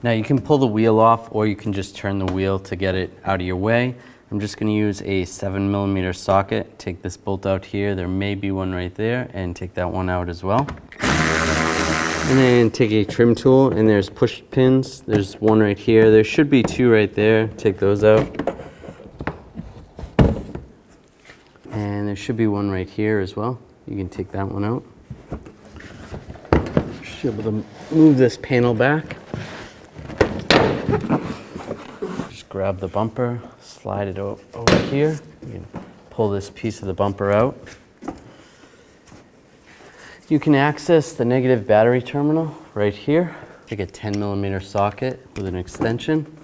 Now you can pull the wheel off, or you can just turn the wheel to get it out of your way. I'm just going to use a 7mm socket. Take this bolt out here. There may be one right there, and take that one out as well. And then take a trim tool, and there's push pins. There's one right here. There should be two right there. Take those out. And there should be one right here as well. You can take that one out. Should be able to move this panel back. Just grab the bumper, slide it over here. You can pull this piece of the bumper out. You can access the negative battery terminal right here. Take a 10mm socket with an extension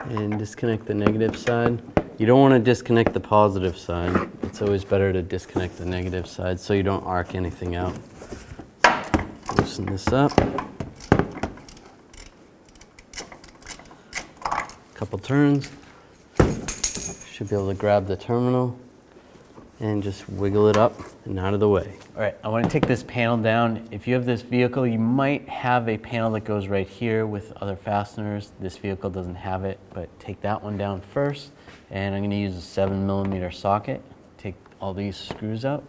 and disconnect the negative side. You don't want to disconnect the positive side. It's always better to disconnect the negative side so you don't arc anything out. Loosen this up. Couple turns. Should be able to grab the terminal and just wiggle it up and out of the way. All right, I want to take this panel down. If you have this vehicle, you might have a panel that goes right here with other fasteners. This vehicle doesn't have it, but take that one down first. And I'm going to use a 7mm socket. Take all these screws out.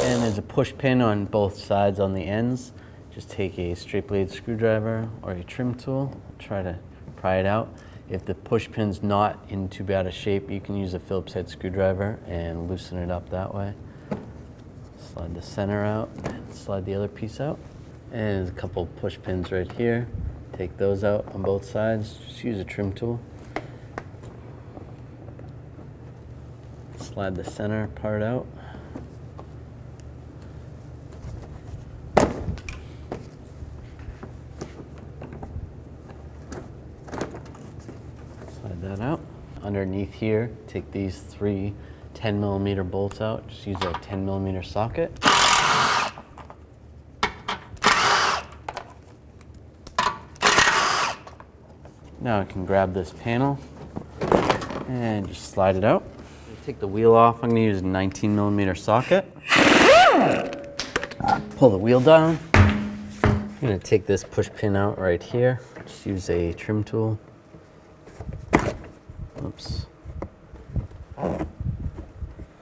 And there's a push pin on both sides on the ends. Just take a straight blade screwdriver or a trim tool. Try to pry it out. If the push pin's not in too bad a shape, you can use a Phillips head screwdriver and loosen it up that way. Slide the center out and slide the other piece out. And there's a couple push pins right here. Take those out on both sides. Just use a trim tool. Slide the center part out. Slide that out. Underneath here, take these three 10mm bolts out. Just use a 10mm socket. Now I can grab this panel and just slide it out. Take the wheel off. I'm going to use a 19mm socket. Pull the wheel down. I'm going to take this push pin out right here. Just use a trim tool. Oops.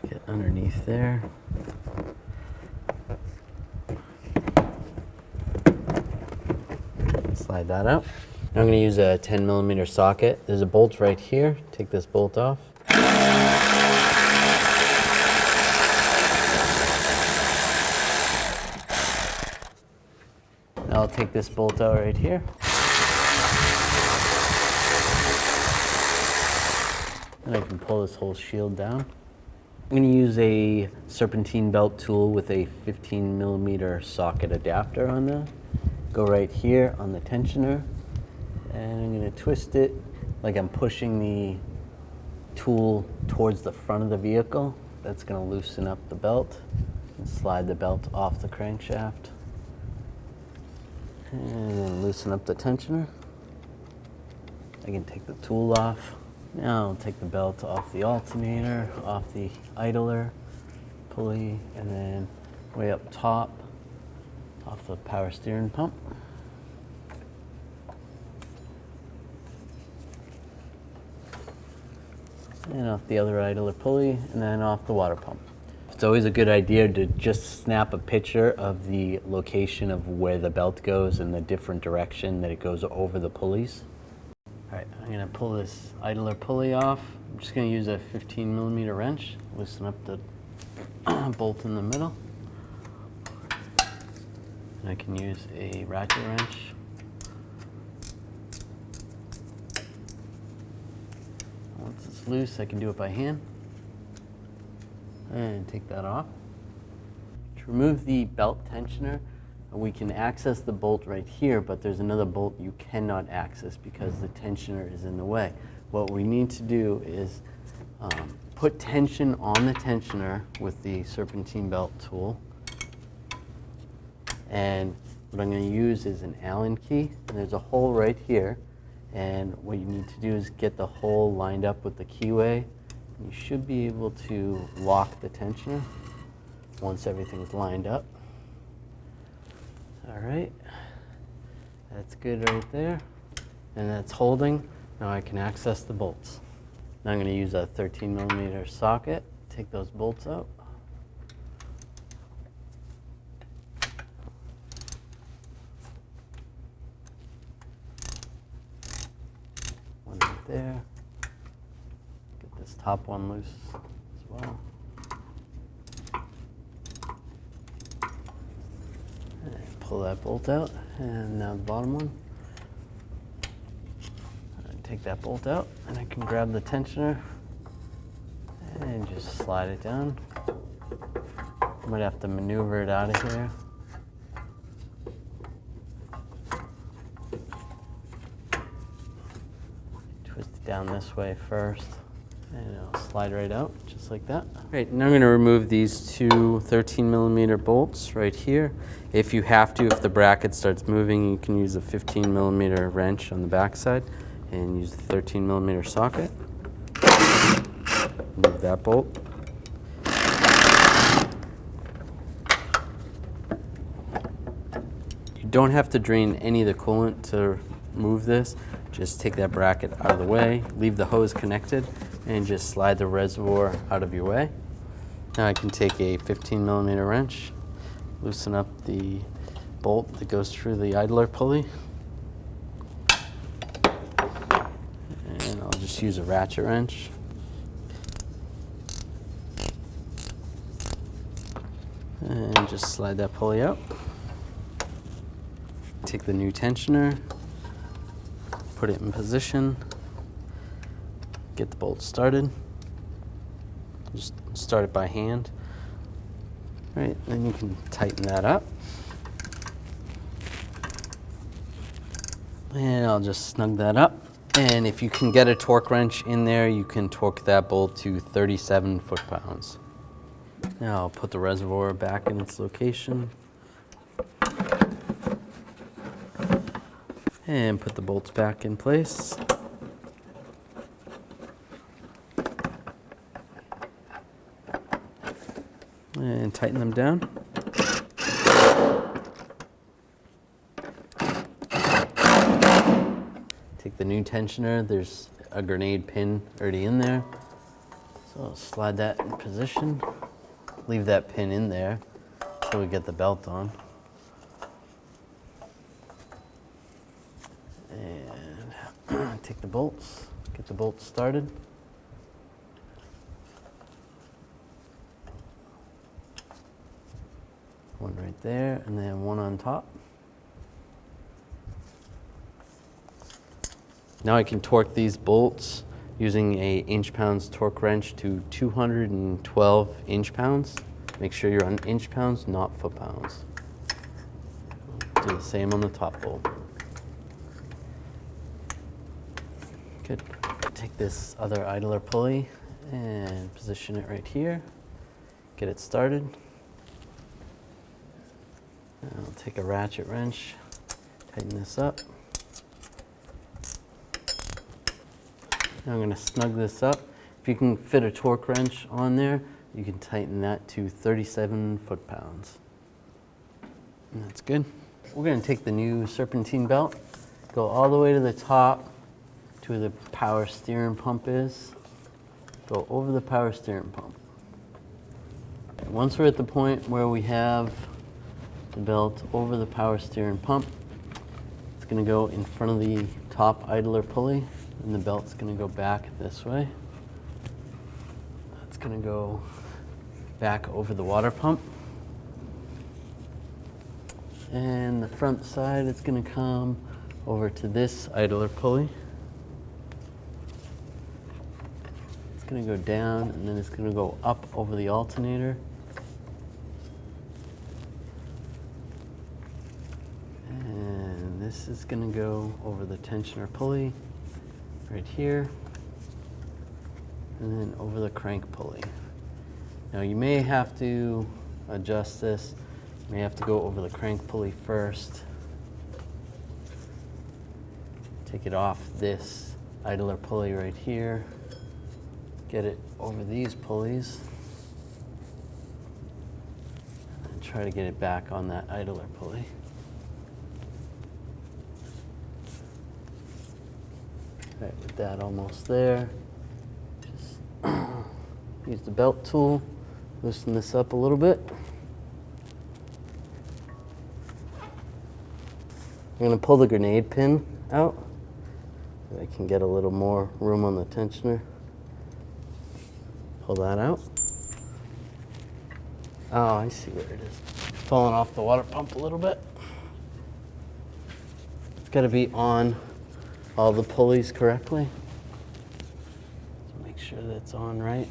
Get underneath there. Slide that out. Now I'm going to use a 10mm socket. There's a bolt right here. Take this bolt off. Now I'll take this bolt out right here. And I can pull this whole shield down. I'm going to use a serpentine belt tool with a 15mm socket adapter on there. Go right here on the tensioner. And I'm going to twist it like I'm pushing the tool towards the front of the vehicle. That's going to loosen up the belt and slide the belt off the crankshaft. And then loosen up the tensioner. I can take the tool off. Now I'll take the belt off the alternator, off the idler, pulley, and then way up top, off the power steering pump. And off the other idler pulley, and then off the water pump. It's always a good idea to just snap a picture of the location of where the belt goes and the different direction that it goes over the pulleys. All right, I'm gonna pull this idler pulley off. I'm just gonna use a 15mm wrench, loosen up the bolt in the middle. And I can use a ratchet wrench. Once it's loose, I can do it by hand. And take that off. To remove the belt tensioner, we can access the bolt right here, but there's another bolt you cannot access because the tensioner is in the way. What we need to do is put tension on the tensioner with the serpentine belt tool. And what I'm going to use is an Allen key, and there's a hole right here. And what you need to do is get the hole lined up with the keyway. You should be able to lock the tensioner once everything's lined up. All right. That's good right there. And that's holding. Now I can access the bolts. Now I'm going to use a 13mm socket, take those bolts out. One right there. Get this top one loose as well. And pull that bolt out, and now the bottom one. Take that bolt out, and I can grab the tensioner and just slide it down. I might have to maneuver it out of here. Twist it down this way first, and it'll slide right out, just like that. Right, now I'm going to remove these two 13mm bolts right here. If you have to, if the bracket starts moving, you can use a 15mm wrench on the back side and use the 13mm socket. Remove that bolt. You don't have to drain any of the coolant to move this. Just take that bracket out of the way, leave the hose connected, and just slide the reservoir out of your way. Now I can take a 15mm wrench, loosen up the bolt that goes through the idler pulley. And I'll just use a ratchet wrench. And just slide that pulley out. Take the new tensioner, put it in position, get the bolt started. Just start it by hand. Right, then you can tighten that up. And I'll just snug that up. And if you can get a torque wrench in there, you can torque that bolt to 37 foot-pounds. Now I'll put the reservoir back in its location. And put the bolts back in place. And tighten them down. Take the new tensioner, there's a grenade pin already in there. So I'll slide that in position. Leave that pin in there until we get the belt on. And take the bolts, get the bolts started. One right there, and then one on top. Now I can torque these bolts using a inch-pounds torque wrench to 212 inch-pounds. Make sure you're on inch-pounds, not foot-pounds. Do the same on the top bolt. Good. Take this other idler pulley and position it right here. Get it started. I'll take a ratchet wrench, tighten this up. Now I'm going to snug this up. If you can fit a torque wrench on there, you can tighten that to 37 foot-pounds. And that's good. We're going to take the new serpentine belt, go all the way to the top to where the power steering pump is. Go over the power steering pump. And once we're at the point where we have the belt over the power steering pump, it's going to go in front of the top idler pulley, and the belt's going to go back this way. That's going to go back over the water pump. And the front side, it's going to come over to this idler pulley. It's going to go down, and then it's going to go up over the alternator. And this is going to go over the tensioner pulley right here, and then over the crank pulley. Now you may have to adjust this. You may have to go over the crank pulley first. Take it off this idler pulley right here. Get it over these pulleys. And try to get it back on that idler pulley. Right, with that almost there, just use the belt tool, loosen this up a little bit. I'm going to pull the grenade pin out so I can get a little more room on the tensioner. Pull that out. Oh, I see where it is. Falling off the water pump a little bit. It's got to be on all the pulleys correctly. So make sure that's on right.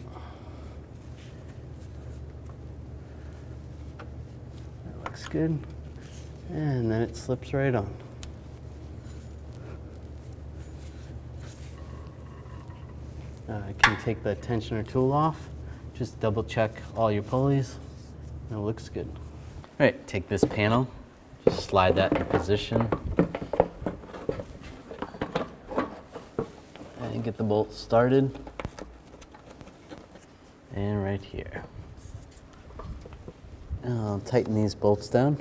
That looks good. And then it slips right on. I can take the tensioner tool off. Just double check all your pulleys. It looks good. All right, take this panel, just slide that in position. And get the bolt started. And right here. And I'll tighten these bolts down.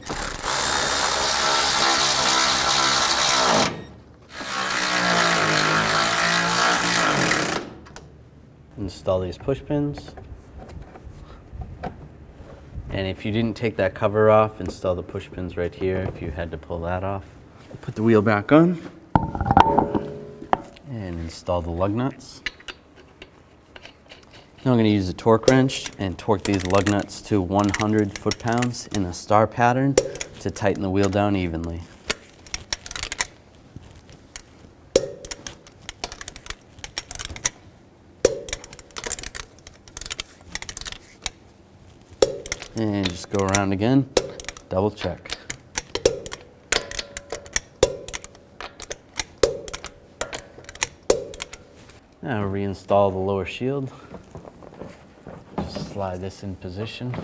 Install these push pins. And if you didn't take that cover off, install the push pins right here if you had to pull that off. Put the wheel back on and install the lug nuts. Now I'm going to use a torque wrench and torque these lug nuts to 100 foot-pounds in a star pattern to tighten the wheel down evenly. And just go around again, double check. Now reinstall the lower shield. Just slide this in position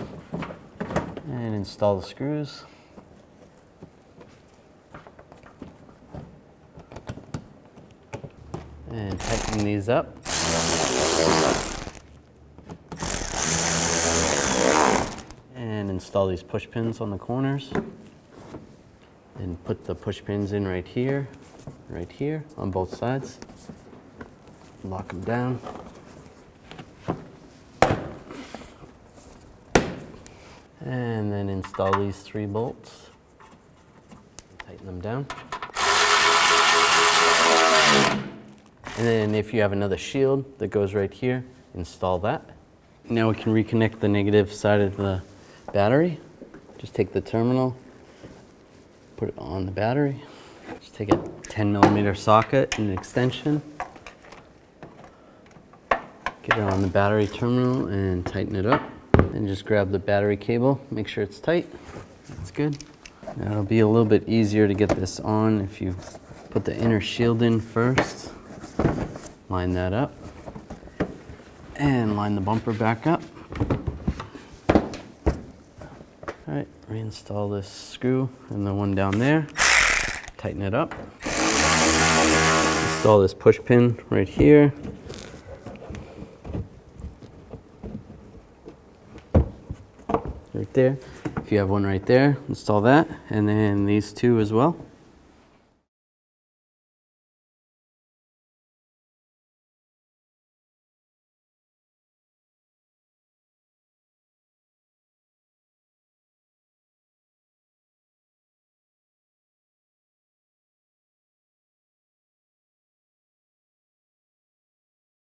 and install the screws. And tighten these up. And install these push pins on the corners. And put the push pins in right here on both sides. Lock them down. And then install these 3 bolts. Tighten them down. And then if you have another shield that goes right here, install that. Now we can reconnect the negative side of the battery. Just take the terminal, put it on the battery. Just take a 10mm socket and an extension. Get it on the battery terminal and tighten it up. And just grab the battery cable, make sure it's tight. That's good. Now it'll be a little bit easier to get this on if you put the inner shield in first. Line that up. And line the bumper back up. All right, reinstall this screw and the one down there. Tighten it up. Install this push pin right here. Right there. If you have one right there, install that. And then these 2 as well.